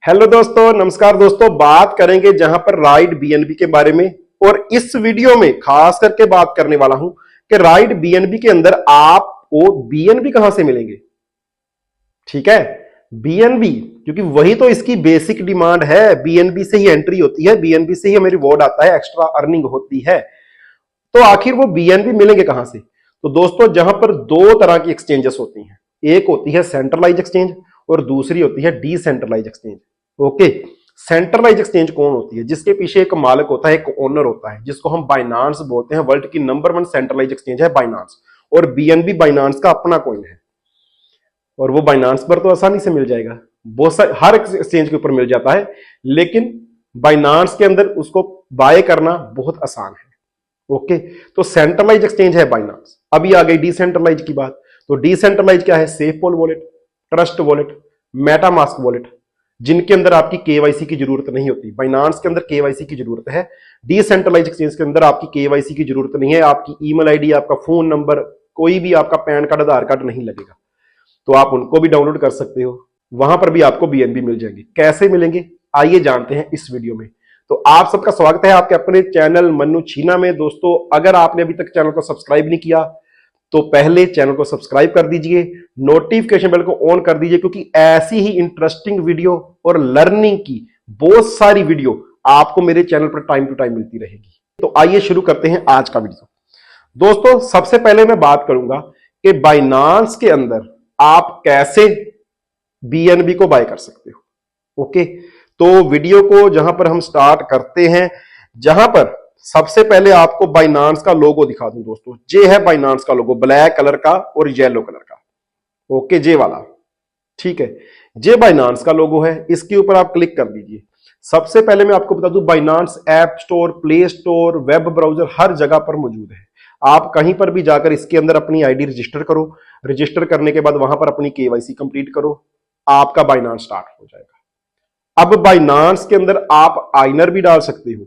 Hello दोस्तों, नमस्कार दोस्तों। बात करेंगे जहां पर राइट बीएनबी के बारे में, और इस वीडियो में खास करके बात करने वाला हूं कि राइट बीएनबी के अंदर आपको बीएनबी कहां से मिलेंगे। ठीक है, बीएनबी, क्योंकि वही तो इसकी बेसिक डिमांड है। बीएनबी से ही एंट्री होती है, बीएनबी से ही हमें रिवॉर्ड आता है, एक्स्ट्रा अर्निंग होती है। तो आखिर वो बीएनबी मिलेंगे कहां से? तो दोस्तों, जहां पर दो तरह की एक्सचेंजेस होती हैं, एक होती है सेंट्रलाइज एक्सचेंज और दूसरी होती है decentralise exchange. Okay, centralise exchange कौन होती है? जिसके पीछे एक मालिक होता है, एक ओनर होता है, जिसको हम बाइनांस बोलते हैं। वर्ल्ड की नंबर 1 सेंट्रलाइज एक्सचेंज है बाइनांस, और बीएनबी बाइनांस का अपना कॉइन है, और वो बाइनांस पर तो आसानी से मिल जाएगा। बहुत सारे हर एक्सचेंज के ऊपर मिल जाता है, लेकिन बाइनांस के अंदर उसको बाय करना बहुत आसान है। ओके, तो सेंट्रलाइज एक्सचेंज है बाइनांस। अभी आ गई डिसेंट्रलाइज की बात। तो डिसेंट्रलाइज क्या है? SafePal wallet, Trust wallet, MetaMask wallet, जिनके अंदर आपकी केवाईसी की जरूरत नहीं होती। बाइनांस के अंदर केवाईसी की जरूरत है, डिसेंट्रलाइज एक्सचेंज के अंदर आपकी केवाईसी की जरूरत नहीं है। आपकी ईमेल आईडी, आपका फोन नंबर, कोई भी आपका पैन कार्ड, आधार कार्ड नहीं लगेगा। तो आप उनको भी डाउनलोड कर सकते हो, वहां पर भी आपको बीएनबी मिल जाएंगे। कैसे मिलेंगे आइए जानते हैं इस वीडियो में। तो आप सबका स्वागत है आपके अपने चैनल मन्नू छीना में। दोस्तों, अगर आपने अभी तक चैनल को सब्सक्राइब नहीं किया तो पहले चैनल को सब्सक्राइब कर दीजिए, नोटिफिकेशन बेल को ऑन कर दीजिए, क्योंकि ऐसी ही इंटरेस्टिंग वीडियो और लर्निंग की बहुत सारी वीडियो आपको मेरे चैनल पर टाइम टू टाइम मिलती रहेगी। तो आइए शुरू करते हैं आज का वीडियो। दोस्तों, सबसे पहले मैं बात करूंगा कि बाइनांस के अंदर आप कैसे बीएनबी को बाय कर सकते हो। ओके, तो वीडियो को जहां पर हम स्टार्ट करते हैं, जहां पर सबसे पहले आपको बाइनांस का लोगो दिखा दूं। दोस्तों, ये है बाइनांस का लोगो, ब्लैक कलर का और येलो कलर का। ओके, जे वाला, ठीक है, जे बाइनांस का लोगो है। इसके ऊपर आप क्लिक कर दीजिए। सबसे पहले मैं आपको बता दूं, Binance App Store, Play Store, web browser हर जगह पर मौजूद है। आप कहीं पर भी जाकर इसके अंदर अपनी आईडी रजिस्टर करो। रजिस्टर करने के बाद वहां पर अपनी केवाईसी कंप्लीट करो, आपका बाइनांस स्टार्ट हो जाएगा। अब बाइनांस के अंदर आप आइनर भी डाल सकते हो,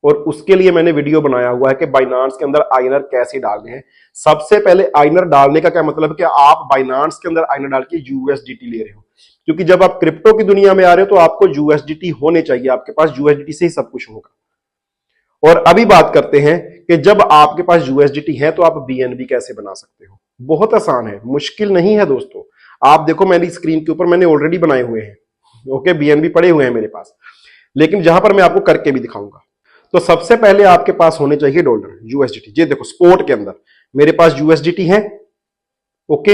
और उसके लिए मैंने वीडियो बनाया हुआ है कि बाइनांस के अंदर आइनर कैसे डालने हैं। सबसे पहले आइनर डालने का क्या मतलब है कि आप बाइनांस के अंदर आइनर डाल के यूएसडीटी ले रहे हो, क्योंकि जब आप क्रिप्टो की दुनिया में आ रहे हो तो आपको यूएसडीटी होने चाहिए। आपके पास यूएसडीटी से ही सब कुछ होगा। और अभी बात करते हैं कि जब आपके पास यूएसडीटी है तो आप बीएनबी कैसे बना सकते हो। बहुत आसान है, मुश्किल नहीं है दोस्तों। आप देखो, मेरी स्क्रीन के ऊपर मैंने ऑलरेडी बनाए हुए हैं। ओके, बीएनबी पड़े हुए हैं मेरे पास, लेकिन जहां पर मैं आपको करके भी दिखाऊंगा। तो सबसे पहले आपके पास होने चाहिए डॉलर, यूएसडीटी। ये देखो, स्पोर्ट के अंदर मेरे पास यूएसडीटी है। ओके,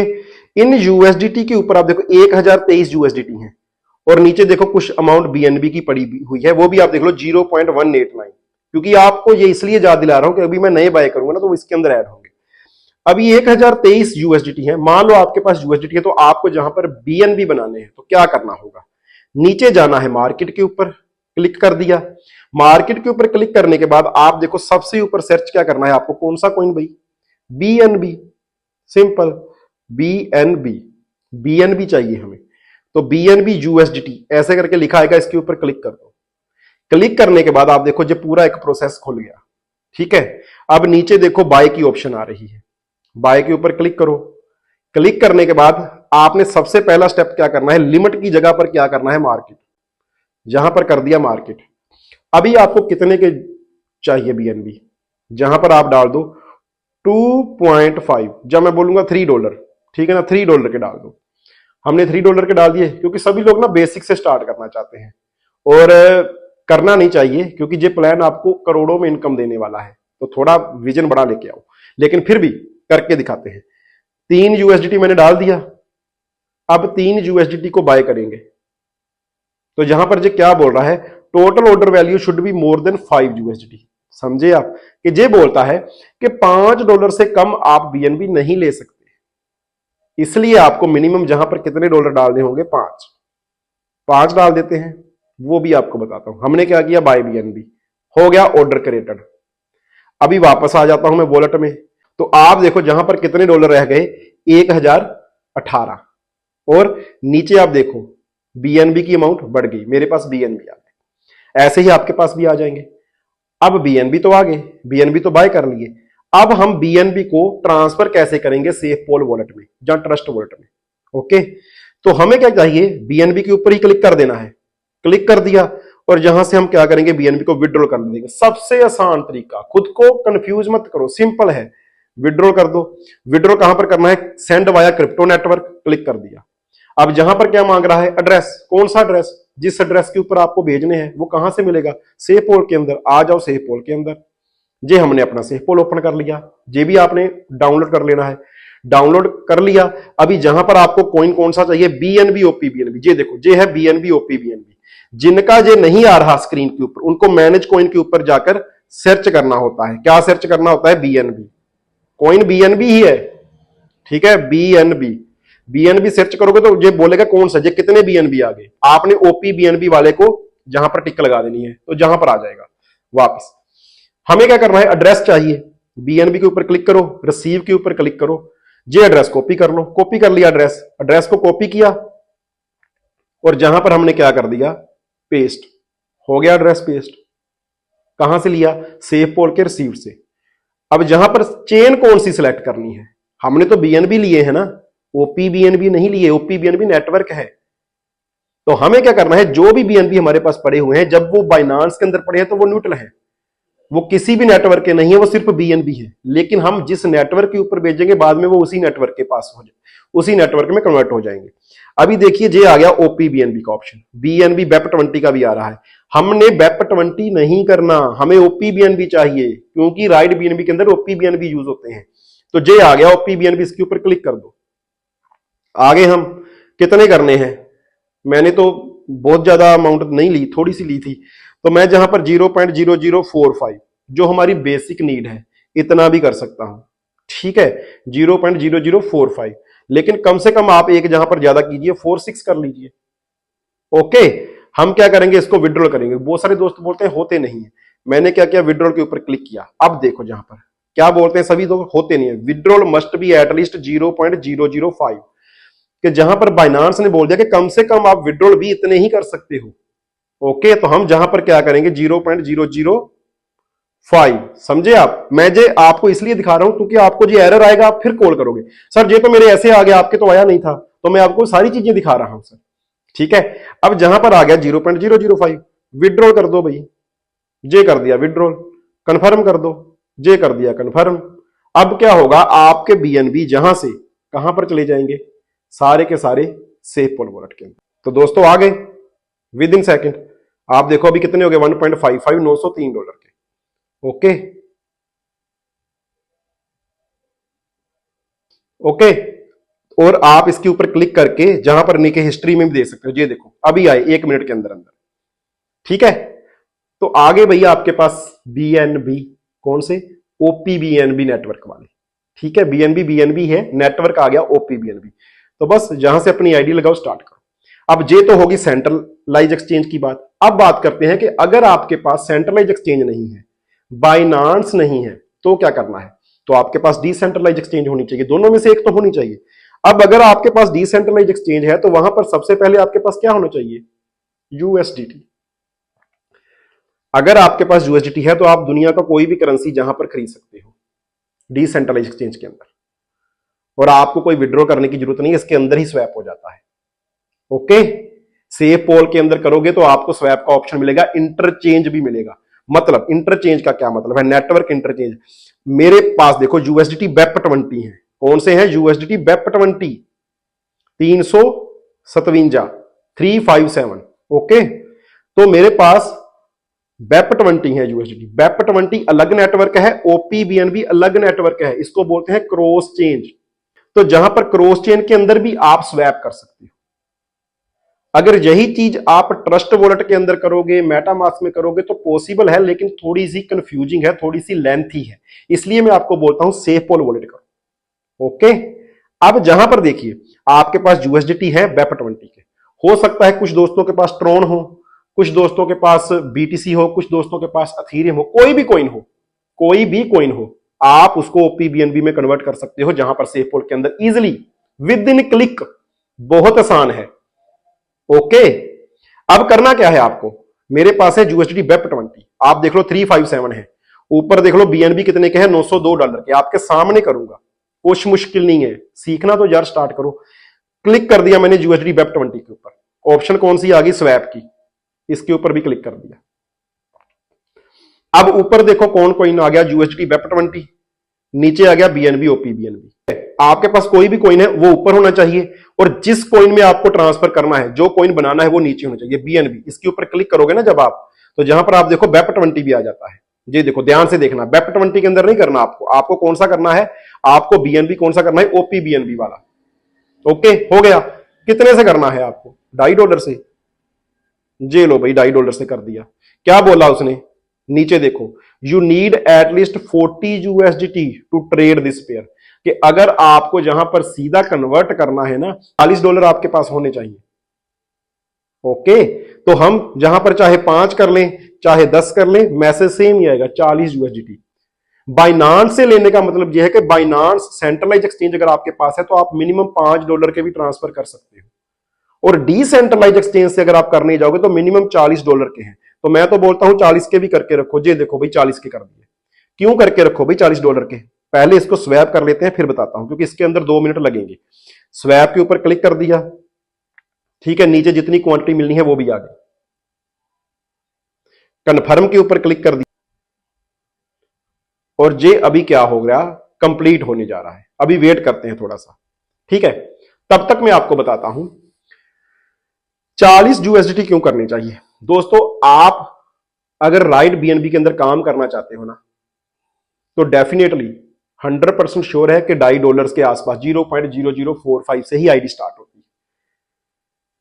इन यूएसडीटी के ऊपर आप देखो 1023 यूएसडीटी है, और नीचे देखो कुछ अमाउंट बीएनबी की पड़ी हुई है, वो भी आप देख लो 0.189। क्योंकि आपको ये इसलिए याद दिला रहा हूं कि अभी मैं नए बाय करूंगा ना, तो इसके अंदर ऐड होंगे। अभी 1023 यूएसडीटी है। मान लो आपके पास यूएसडीटी है, तो आपको जहां पर बीएनबी बनाने हैं तो क्या करना होगा? नीचे जाना है, मार्केट के ऊपर क्लिक कर दिया। मार्केट के ऊपर क्लिक करने के बाद आप देखो सबसे ऊपर सर्च क्या करना है आपको? कौन सा कॉइन भाई? बीएनबी। सिंपल, बीएनबी, बीएनबी चाहिए हमें। तो बीएनबी यूएसडीटी ऐसे करके लिखा आएगा, इसके ऊपर क्लिक कर दो। क्लिक करने के बाद आप देखो जो पूरा एक प्रोसेस खुल गया। ठीक है, अब नीचे देखो बाय की ऑप्शन आ रही है, बाय के ऊपर क्लिक करो। क्लिक करने के बाद आपने सबसे पहला स्टेप क्या करना है? लिमिट की जगह पर क्या करना है? मार्केट। जहां पर कर दिया मार्केट। अभी आपको कितने के चाहिए बीएनबी? जहां पर आप डाल दो 2.5, जब मैं बोलूंगा $3, ठीक है ना, $3 के डाल दो। हमने $3 के डाल दिए, क्योंकि सभी लोग ना बेसिक से स्टार्ट करना चाहते हैं, और करना नहीं चाहिए, क्योंकि ये प्लान आपको करोड़ों में इनकम देने वाला है। तो थोड़ा विजन बड़ा लेके आओ, लेकिन फिर भी करके दिखाते हैं। 3 यूएसडीटी मैंने डाल दिया। अब 3 यूएसडीटी को बाय करेंगे। तो यहां पर ये क्या बोल रहा है? Total order value should be more than 5 USDT. समझे आप कि ये बोलता है कि $5 से कम आप बीएनबी नहीं ले सकते। इसलिए आपको मिनिमम जहां पर कितने डॉलर डालने होंगे? 5 डाल देते हैं। वो भी आपको बताता हूं। हमने क्या किया? बाय बीएनबी हो गया, ऑर्डर क्रिएटेड। अभी वापस आ जाता हूं मैं वॉलेट में। तो आप देखो जहां पर कितने डॉलर रह गए? 1018। और नीचे आप देखो बीएनबी की अमाउंट बढ़ गई, मेरे पास बीएनबी आ गए। ऐसे ही आपके पास भी आ जाएंगे। अब बीएनबी तो आ गए, बीएनबी तो बाय कर लिए। अब हम बीएनबी को ट्रांसफर कैसे करेंगे? सेफपोल वॉलेट में या ट्रस्ट वॉलेट में। ओके, तो हमें क्या चाहिए? बीएनबी के ऊपर ही क्लिक कर देना है। क्लिक कर दिया और यहां से हम क्या करेंगे, बीएनबी को विड्रॉल कर देंगे। सबसे आसान तरीका, खुद को कंफ्यूज मत करो, सिंपल है, विड्रॉल कर दो। विड्रॉल कहां पर करना है, send via crypto network, click कर दिया। अब यहां पर क्या मांग रहा है, एड्रेस, कौन सा एड्रेस, जिस एड्रेस के ऊपर आपको भेजने हैं वो कहां से मिलेगा, सेफ पोल के अंदर। आ जाओ सेफ पोल के अंदर। जे हमने अपना सेफ पोल ओपन कर लिया, जे भी आपने डाउनलोड कर लेना है, डाउनलोड कर लिया। अभी जहां पर आपको कॉइन कौन सा चाहिए, बीएनबी ओपी बीएनबी, जे देखो जे है बीएनबी ओपी बीएनबी। जिनका जे नहीं आ रहा स्क्रीन के ऊपर, उनको मैनेज कॉइन के ऊपर जाकर सर्च करना होता है। क्या सर्च करना होता है, बीएनबी, कॉइन बीएनबी ही है, ठीक है, बीएनबी। बीएनबी सर्च करोगे तो ये बोलेगा कौन सा, ये कितने बीएनबी आ गए। आपने ओपी बीएनबी वाले को जहां पर टिक लगा देनी है, तो जहां पर आ जाएगा वापस। हमें क्या करना है, एड्रेस चाहिए, बीएनबी के ऊपर क्लिक करो, रिसीव के ऊपर क्लिक करो, ये एड्रेस कॉपी कर लो। कॉपी कर लिया एड्रेस, एड्रेस को कॉपी किया और जहां पर हमने क्या कर दिया, पेस्ट हो गया एड्रेस पेस्ट। कहां से लिया, सेफ पोल के रिसीव से। अब जहां पर चेन कौन सी सिलेक्ट करनी है, हमने तो बीएनबी लिए है ना, ओपी बीएनबी नहीं लिए, ओपी बीएनबी नेटवर्क है। तो हमें क्या करना है, जो भी बीएनबी हमारे पास पड़े हुए हैं, जब वो बाइनांस के अंदर पड़े हैं तो वो न्यूट्रल है, वो किसी भी नेटवर्क के नहीं है, वो सिर्फ बीएनबी है। लेकिन हम जिस नेटवर्क के ऊपर भेजेंगे बाद में वो उसी नेटवर्क के पास हो जाए, उसी नेटवर्क में कन्वर्ट हो जाएंगे। अभी देखिए ये आ गया ओपी बीएनबी का ऑप्शन, बीएनबी बेप20 का भी आ रहा है। हमने बेप20 नहीं करना, हमें ओपी बीएनबी चाहिए, क्योंकि राइट बीएनबी के अंदर ओपी बीएनबी यूज होते हैं। तो ये आ गया ओपी बीएनबी, इसके ऊपर क्लिक कर दो। आगे हम कितने करने हैं, मैंने तो बहुत ज्यादा अमाउंट नहीं ली, थोड़ी सी ली थी, तो मैं जहां पर 0.0045 जो हमारी बेसिक नीड है इतना भी कर सकता हूं, ठीक है, 0.0045। लेकिन कम से कम आप एक जहां पर ज्यादा कीजिए, 46 कर लीजिए। ओके, हम क्या करेंगे, इसको विड्रॉल करेंगे। बहुत सारे दोस्त बोलते हैं होते नहीं है, मैंने क्या किया, विड्रॉल के ऊपर क्लिक किया। अब देखो जहां पर क्या बोलते हैं सभी दोस्त, होते नहीं है, विड्रॉल मस्ट बी एटलीस्ट 0.005, कि जहां पर बाइनांस ने बोल दिया कि कम से कम आप विड्रॉल भी इतने ही कर सकते हो। ओके, तो हम जहां पर क्या करेंगे, 0.005, समझे आप। मैं जे आपको इसलिए दिखा रहा हूं क्योंकि आपको जो एरर आएगा आप फिर कॉल करोगे, सर ये तो मेरे ऐसे आ गया, आपके तो आया नहीं था। तो मैं आपको सारी चीजें दिखा रहा हूं सर, ठीक है। अब जहां पर आ गया 0.005, विड्रॉल कर दो भाई, जे कर दिया विड्रॉल, कंफर्म कर दो, जे कर दिया कंफर्म। अब क्या होगा, आपके बीएनबी जहां से कहां पर चले जाएंगे, सारे के सारे सेफ पोल वॉलेट के अंदर। तो दोस्तों आ गए विद इन सेकेंड। आप देखो अभी कितने हो गए, 1.55, $903 के। ओके ओके, और आप इसके ऊपर क्लिक करके जहां पर नीचे हिस्ट्री में भी दे सकते हो, ये देखो अभी आए 1 मिनट के अंदर अंदर, ठीक है। तो आगे भैया आपके पास बीएनबी, कौन से, ओपी बीएनबी नेटवर्क वाले, ठीक है, बीएनबी बीएनबी है, नेटवर्क आ गया ओपी बीएनबी। तो बस जहां से अपनी आईडी लगाओ, स्टार्ट करो। अब ये तो होगी सेंट्रलाइज एक्सचेंज की बात। अब बात करते हैं कि अगर आपके पास सेंट्रलाइज एक्सचेंज नहीं है, बाइनांस नहीं है, तो क्या करना है, तो आपके पास डिसेंट्रलाइज एक्सचेंज होनी चाहिए, दोनों में से एक तो होनी चाहिए। अब अगर आपके पास डिसेंट्रलाइज एक्सचेंज है तो वहां पर सबसे पहले आपके पास क्या होना चाहिए, यूएसडीटी। अगर आपके पास यूएसडीटी है तो आप दुनिया का कोई भी करेंसी जहां पर खरीद सकते हो डिसेंट्रलाइज एक्सचेंज के अंदर, और आपको कोई विड्रॉ करने की जरूरत नहीं, इसके अंदर ही स्वैप हो जाता है। ओके, सेफ पोल के अंदर करोगे तो आपको स्वैप का ऑप्शन मिलेगा, इंटरचेंज भी मिलेगा। मतलब इंटरचेंज का क्या मतलब है, नेटवर्क इंटरचेंज। मेरे पास देखो यूएसडीटी बेप20 है, कौन से हैं, यूएसडीटी बेप20 357 357। ओके, तो मेरे पास बेप20 है यूएसडीटी। बेप20 अलग नेटवर्क है, ओपी बीएनबी अलग नेटवर्क है, इसको बोलते हैं क्रॉस चेंज। तो जहां पर क्रॉस चेन के अंदर भी आप स्वैप कर सकते हो। अगर यही चीज आप ट्रस्ट वॉलेट के अंदर करोगे, मेटामास्क में करोगे तो पॉसिबल है, लेकिन थोड़ी सी कंफ्यूजिंग है, थोड़ी सी लेंथी है, इसलिए मैं आपको बोलता हूं सेफ पोल वॉलेट करो। ओके, अब जहां पर देखिए आपके पास यूएसडीटी है बेप20 के, हो सकता है कुछ दोस्तों के पास ट्रोन हो, कुछ दोस्तों के पास बीटीसी हो, कुछ दोस्तों के पास अथीरियम हो, कोई भी कॉइन हो, कोई भी कॉइन हो, आप उसको ओपी बीएनबी में कन्वर्ट कर सकते हो, जहां पर सेफ पोल के अंदर इजिली विद इन क्लिक, बहुत आसान है। ओके, अब करना क्या है आपको, मेरे पास है यूएसडीटी बेप20, आप देख लो 357 है, ऊपर देख लो बीएनबी कितने के हैं, $902 के, आपके सामने करूंगा, कुछ मुश्किल नहीं है, सीखना तो यार स्टार्ट करो। क्लिक कर दिया मैंने यूएसडीटी बेप20 के ऊपर, ऑप्शन कौन सी आ गई, स्वैप की। इसके ऊपर भी क्लिक कर दिया। अब ऊपर देखो कौन कॉइन आ गया, यूएसडी वेप20, नीचे आ गया बीएनबी ओपी बीएनबी। आपके पास कोई भी कॉइन है वो ऊपर होना चाहिए, और जिस कॉइन में आपको ट्रांसफर करना है, जो कॉइन बनाना है वो नीचे होना चाहिए, बीएनबी। इसके ऊपर क्लिक करोगे ना जब आप, तो जहां पर आप देखो वेप20 भी आ जाता है। ये देखो, ध्यान से देखना, वेप20 के अंदर नहीं करना आपको कौन सा करना है, आपको बीएनबी कौन सा करना है, ओपी बीएनबी वाला। ओके, हो गया। कितने से करना है आपको, $2.5 से। जे लो भाई, $2.5 से कर दिया। क्या बोला उसने, नीचे देखो, you need at least 40 USDT to trade this pair, कि अगर आपको जहां पर सीधा कन्वर्ट करना है ना, $40 आपके पास होने चाहिए। ओके, तो हम जहां पर चाहे 5 कर लें चाहे 10 कर लें, मैसेज सेम ही आएगा, 40 USDT। बाइनांस से लेने का मतलब यह है कि बाइनांस सेंट्रलाइज एक्सचेंज अगर आपके पास है तो आप मिनिमम $5 के भी ट्रांसफर कर सकते हो, और डिसेंट्रलाइज एक्सचेंज से अगर आप करने जाओगे तो मिनिमम $40 के हैं। तो मैं तो बोलता हूं 40 के भी करके रखो। ये देखो भाई, 40 के कर दिए। क्यों करके रखो भाई $40 के, पहले इसको स्वैप कर लेते हैं फिर बताता हूं, क्योंकि इसके अंदर 2 मिनट लगेंगे। स्वैप के ऊपर क्लिक कर दिया, ठीक है, नीचे जितनी क्वांटिटी मिलनी है वो भी आ गई। कन्फर्म के ऊपर क्लिक कर दिया, और ये अभी क्या हो गया, कंप्लीट होने जा रहा है। अभी वेट करते हैं थोड़ा सा, ठीक है। तब तक मैं आपको बताता हूं 40 USDT क्यों करनी चाहिए। दोस्तों, आप अगर राइट बीएनबी के अंदर काम करना चाहते हो ना, तो डेफिनेटली 100% श्योर है कि $2.5 के आसपास 0.0045 से ही आईडी स्टार्ट होती है।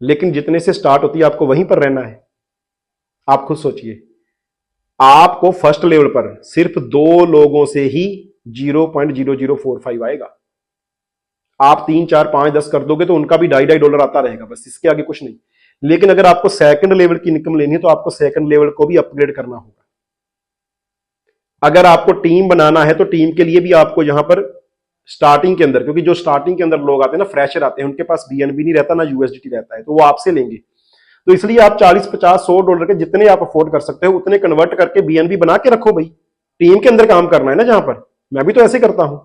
लेकिन जितने से स्टार्ट होती है आपको वहीं पर रहना है। आप खुद सोचिए, आपको फर्स्ट लेवल पर सिर्फ 2 लोगों से ही 0.0045 आएगा। आप 3, 4, 5, 10 कर दोगे तो उनका भी $2.5 आता रहेगा, बस, इसके आगे कुछ नहीं। लेकिन अगर आपको सेकंड लेवल की इनकम लेनी है तो आपको सेकंड लेवल को भी अपग्रेड करना होगा। अगर आपको टीम बनाना है तो टीम के लिए भी आपको यहां पर स्टार्टिंग के अंदर, क्योंकि जो स्टार्टिंग के अंदर लोग आते हैं ना, फ्रेशर आते हैं, उनके पास बीएनबी नहीं रहता ना यूएसडीटी रहता है, तो वो आपसे लेंगे। तो इसलिए आप 40, 50, $100 के जितने आप अफोर्ड कर सकते हो उतने कन्वर्ट करके बीएनबी बना के रखो भाई। टीम के अंदर काम करना है ना जहां पर, मैं भी तो ऐसे करता हूं।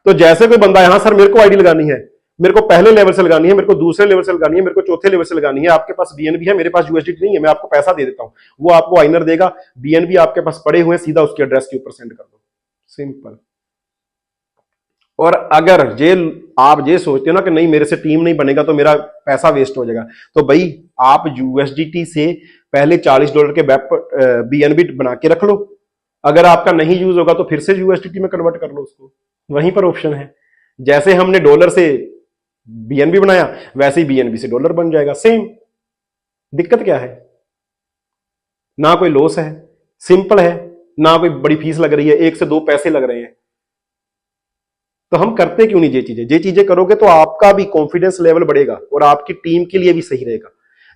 तो जैसे कोई बंदा यहां, सर मेरे को आईडी लगानी है, मेरे को पहले लेवल से लगानी है, मेरे को दूसरे लेवल से लगानी है, मेरे को चौथे लेवल से लगानी है, आपके पास बीएनबी है, मेरे पास यूएसडीटी नहीं है, मैं आपको पैसा दे देता हूं, वो आपको आइनर देगा, बीएनबी आपके पास पड़े हुए, सीधा उसके एड्रेस के ऊपर सेंड कर दो, सिंपल। और अगर आप ये सोचते हो ना कि नहीं मेरे से टीम नहीं बनेगा तो मेरा पैसा वेस्ट हो जाएगा, तो भाई आप यूएसडीटी से पहले $40 के बीएनबी बना के रख लो। अगर आपका नहीं यूज होगा तो फिर से यूएसडीटी में कन्वर्ट कर लो उसको, वहीं पर ऑप्शन है। जैसे हमने डॉलर से बीएनबी बनाया वैसे ही बीएनबी से डॉलर बन जाएगा, सेम। दिक्कत क्या है, ना कोई लॉस है, सिंपल है, ना कोई बड़ी फीस लग रही है, 1 से 2 पैसे लग रहे हैं। तो हम करते क्यों नहीं ये चीजें करोगे तो आपका भी कॉन्फिडेंस लेवल बढ़ेगा और आपकी टीम के लिए भी सही रहेगा।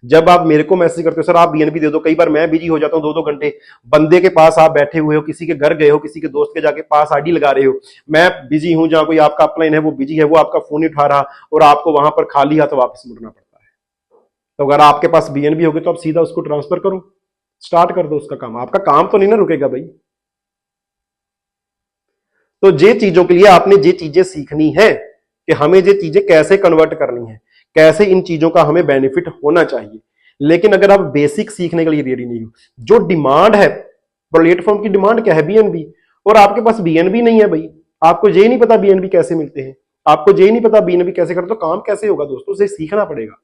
जब आप मेरे को मैसेज करते हो सर आप बीएनबी दे दो, कई बार मैं बिजी हो जाता हूं 2-2 घंटे, बंदे के पास आप बैठे हुए हो, किसी के घर गए हो, किसी के दोस्त के जाके पास आईडी लगा रहे हो, मैं बिजी हूं, जहां कोई आपका अपलाइन है वो बिजी है, वो आपका फोन नहीं उठा रहा और आपको वहां पर खाली हाथ वापस मुड़ना पड़ता है। तो अगर आपके पास बीएनबी होगी तो आप सीधा उसको ट्रांसफर करो, स्टार्ट कर दो उसका काम, आपका काम तो नहीं ना रुकेगा भाई। तो ये चीजों के लिए आपने ये चीजें सीखनी है कि हमें ये चीजें कैसे कन्वर्ट करनी है, कैसे इन चीजों का हमें बेनिफिट होना चाहिए। लेकिन अगर आप बेसिक सीखने के लिए रेडी नहीं हो, जो डिमांड है प्लेटफॉर्म की डिमांड क्या है, बीएनबी, और आपके पास बीएनबी नहीं है भाई, आपको ये नहीं पता बीएनबी कैसे मिलते हैं, आपको ये नहीं पता बीएनबी कैसे करते, तो काम कैसे होगा दोस्तों, उसे सीखना पड़ेगा।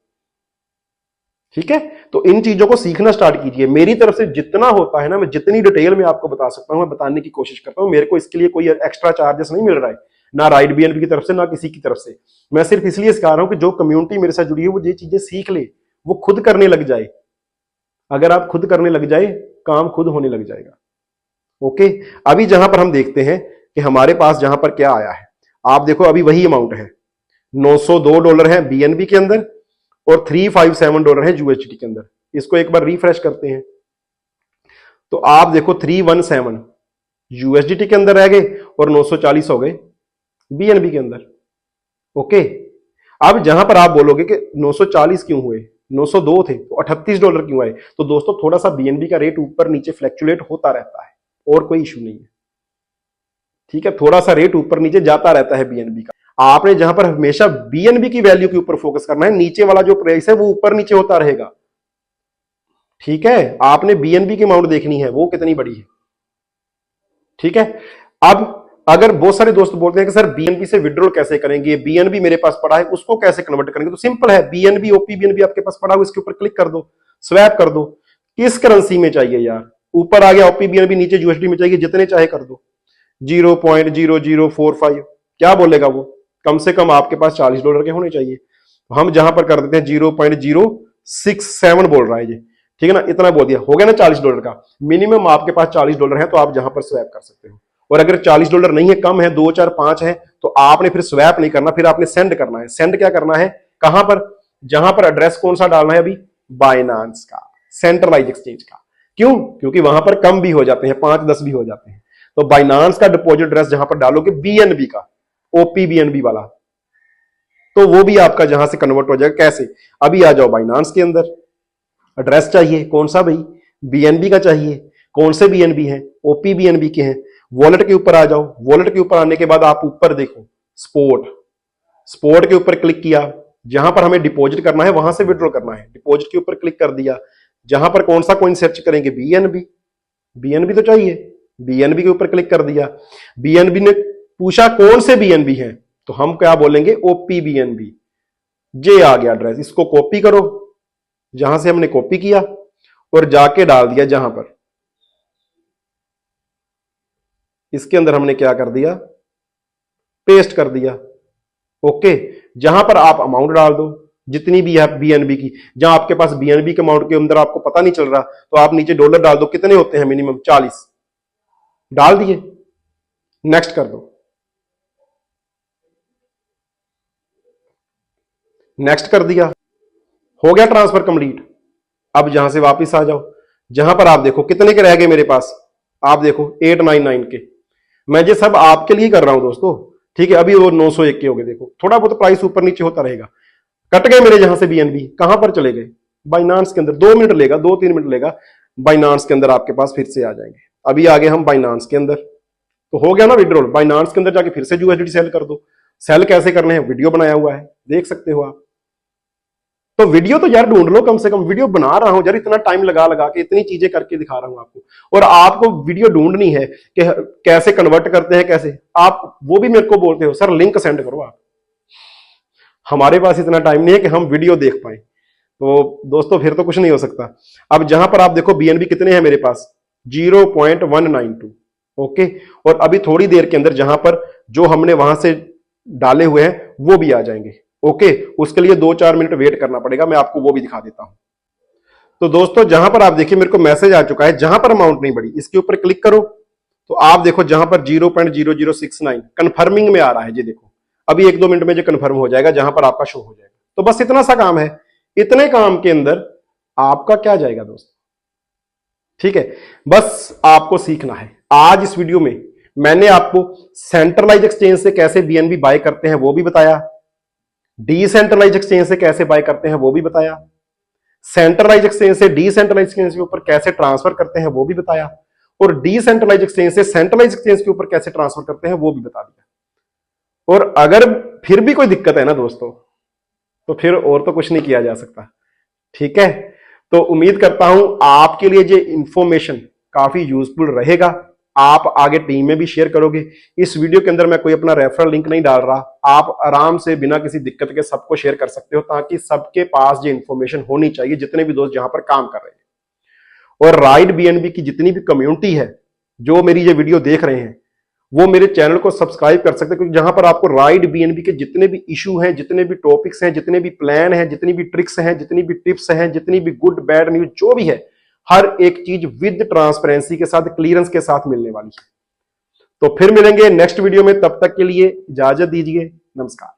ठीक है, तो इन चीजों को सीखना स्टार्ट कीजिए। मेरी तरफ से जितना होता है ना, मैं जितनी डिटेल में आपको बता सकता हूं मैं बताने की कोशिश करता हूं। मेरे को इसके लिए कोई एक्स्ट्रा चार्जेस नहीं मिल रहा है, ना राइट बीएनबी की तरफ से ना किसी की तरफ से। मैं सिर्फ इसलिए सिखा रहा हूं कि जो कम्युनिटी मेरे साथ जुड़ी है वो ये चीजें सीख ले, वो खुद करने लग जाए। अगर आप खुद करने लग जाए काम खुद होने लग जाएगा। ओके, अभी जहां पर हम देखते हैं कि हमारे पास जहां पर क्या आया है, आप देखो अभी वही अमाउंट है, $902 है बीएनबी के अंदर और $357 है यूएसडीटी के अंदर। इसको एक बार रिफ्रेश करते हैं तो आप देखो 317 यूएसडीटी के अंदर रह गए और 940 हो गए बीएनबी के अंदर। ओके, अब जहां पर आप बोलोगे कि 940 क्यों हुए, 902 थे तो $38 क्यों आए, तो दोस्तों थोड़ा सा बीएनबी का रेट ऊपर नीचे फ्लैक्चुएट होता रहता है और कोई इशू नहीं है। ठीक है, थोड़ा सा रेट ऊपर नीचे जाता रहता है बीएनबी का। आपने जहां पर हमेशा बीएनबी की वैल्यू के ऊपर फोकस करना है, नीचे वाला जो प्राइस है वो ऊपर नीचे होता रहेगा। ठीक है, आपने बीएनबी की अमाउंट देखनी है वो कितनी बड़ी है। ठीक है, अब अगर बहुत सारे दोस्त बोलते हैं कि सर बीएनबी से विड्रॉल कैसे करेंगे, बीएनबी मेरे पास पड़ा है उसको कैसे कन्वर्ट करेंगे, तो सिंपल है, बीएनबी ओपी बीएनबी आपके पास पड़ा हो, इसके ऊपर क्लिक कर दो, स्वैप कर दो। किस करेंसी में चाहिए यार, ऊपर आ गया ओपी बीएनबी, नीचे यूएसडी में चाहिए, जितने चाहे कर दो। 0.0045 क्या बोलेगा वो, कम से कम आपके पास $40 के होने चाहिए। तो हम जहां पर कर देते हैं 0.067 बोल रहा है ये, ठीक है ना, इतना बोल दिया, हो गया ना $40 का। मिनिमम आपके पास $40 है तो आप जहां पर स्वैप कर सकते हो। और अगर $40 नहीं है, कम है, 2, 4, 5 है, तो आपने फिर स्वैप नहीं करना, फिर आपने सेंड करना है। सेंड क्या करना है, कहां पर, जहां पर एड्रेस कौन सा डालना है अभी, बाइनांस का, सेंट्रलाइज एक्सचेंज का। क्यों, क्योंकि वहां पर कम भी हो जाते हैं, 5-10 भी हो जाते हैं। तो बाइनांस का डिपॉजिट एड्रेस जहां पर डालोगे बीएनबी का, ओपी बीएनबी वाला, तो वो भी आपका जहां से कन्वर्ट हो जाएगा। कैसे, अभी आ जाओ बाइनांस के अंदर, एड्रेस चाहिए कौन सा भाई, बीएनबी का चाहिए, कौन से बीएनबी है, ओपी बीएनबी के हैं। वॉलेट के ऊपर आ जाओ, वॉलेट के ऊपर आने के बाद आप ऊपर देखो स्पोर्ट, स्पोर्ट के ऊपर क्लिक किया, जहां पर हमें डिपॉजिट करना है वहां से विड्रॉ करना है, डिपॉजिट के ऊपर क्लिक कर दिया। जहां पर कौन सा कॉइन सर्च करेंगे, बीएनबी, बीएनबी तो चाहिए, बीएनबी के ऊपर क्लिक कर दिया। बीएनबी ने पूछा कौन से बीएनबी है, तो हम क्या बोलेंगे, ओपी बीएनबी। जे आ गया एड्रेस, इसको कॉपी करो, जहां से हमने कॉपी किया और जाके डाल दिया जहां पर, इसके अंदर हमने क्या कर दिया, पेस्ट कर दिया। ओके, जहां पर आप अमाउंट डाल दो जितनी भी है बीएनबी की। जहां आपके पास बीएनबी के अमाउंट के अंदर आपको पता नहीं चल रहा, तो आप नीचे डॉलर डाल दो, कितने होते हैं मिनिमम, 40 डाल दिए, नेक्स्ट कर दो, नेक्स्ट कर दिया, हो गया ट्रांसफर कंप्लीट। अब जहां से वापस आ जाओ, जहां पर आप देखो कितने के रह गए मेरे पास, आप देखो 899 के। मैं ये सब आपके लिए कर रहा हूं दोस्तों, ठीक है। अभी वो 901 के हो गए, देखो थोड़ा बहुत प्राइस ऊपर नीचे होता रहेगा। कट गए मेरे जहां से बीएनबी, कहां पर चले गए, बाइनांस के अंदर। 2 मिनट लेगा, 2-3 मिनट लेगा, बाइनांस के अंदर आपके पास फिर से आ जाएंगे। अभी आगे हम बाइनांस के अंदर, तो हो गया ना विड्रॉल। बाइनांस के अंदर जाके फिर से यूएसडी सेल कर दो। सेल कैसे करने हैं, वीडियो बनाया हुआ है, देख सकते हो आप। तो वीडियो तो यार ढूंढ लो, कम से कम वीडियो बना रहा हूं यार, इतना टाइम लगा लगा के इतनी चीजें करके दिखा रहा हूं आपको। और आपको वीडियो ढूंढनी है कि कैसे कन्वर्ट करते हैं, कैसे, आप वो भी मेरे को बोलते हो सर लिंक सेंड करो आप। हमारे पास इतना टाइम नहीं है कि हम वीडियो देख पाए, तो दोस्तों फिर तो कुछ नहीं हो सकता। अब जहां पर आप देखो बीएनबी कितने हैं मेरे पास, 0.192। ओके, और अभी थोड़ी देर के अंदर जहां पर जो हमने वहां से डाले हुए हैं वो भी आ जाएंगे। ओके, उसके लिए 2-4 मिनट वेट करना पड़ेगा, मैं आपको वो भी दिखा देता हूं। तो दोस्तों जहां पर आप देखिए मेरे को मैसेज आ चुका है, जहां पर अमाउंट नहीं बढ़ी, इसके ऊपर क्लिक करो, तो आप देखो जहां पर 0.0069 कंफर्मिंग में आ रहा है, जी देखो अभी 1-2 मिनट में जो कंफर्म हो जाएगा, जहां पर आपका शो हो जाएगा। तो बस इतना सा काम है, इतने काम के अंदर आपका क्या जाएगा दोस्तों, ठीक है। बस आपको सीखना है। आज इस वीडियो में मैंने आपको सेंट्रलाइज एक्सचेंज से कैसे बीएनबी बाय करते हैं वो भी बताया, डिसेंट्रलाइज एक्सचेंज से कैसे बाय करते हैं वो भी बताया, सेंट्रलाइज एक्सचेंज से डिसेंट्रलाइज एक्सचेंज के ऊपर कैसे ट्रांसफर करते हैं वो भी बताया, और डिसेंट्रलाइज एक्सचेंज से सेंट्रलाइज एक्सचेंज के ऊपर कैसे ट्रांसफर करते हैं वो भी बता दिया। और अगर फिर भी कोई दिक्कत है ना दोस्तों, तो फिर और तो कुछ नहीं किया जा सकता, ठीक है। तो उम्मीद करता हूं आपके लिए ये इंफॉर्मेशन काफी यूजफुल रहेगा, आप आगे टीम में भी शेयर करोगे। इस वीडियो के अंदर मैं कोई अपना रेफरल लिंक नहीं डाल रहा, आप आराम से बिना किसी दिक्कत के सबको शेयर कर सकते हो, ताकि सबके पास ये इंफॉर्मेशन होनी चाहिए, जितने भी दोस्त जहां पर काम कर रहे हैं। और राइट बीएनबी की जितनी भी कम्युनिटी है जो मेरी ये वीडियो देख रहे हैं, वो मेरे चैनल को सब्सक्राइब कर सकते हैं, क्योंकि जहां पर आपको राइट बीएनबी के जितने भी इशू हैं, जितने भी टॉपिक्स हैं, जितने भी प्लान हैं, जितनी भी ट्रिक्स हैं, जितनी भी टिप्स हैं, जितनी भी गुड बैड न्यूज जो भी है, हर एक चीज विद ट्रांसपेरेंसी के साथ, क्लियरेंस के साथ मिलने वाली है। तो फिर मिलेंगे नेक्स्ट वीडियो में, तब तक के लिए इजाजत दीजिए, नमस्कार।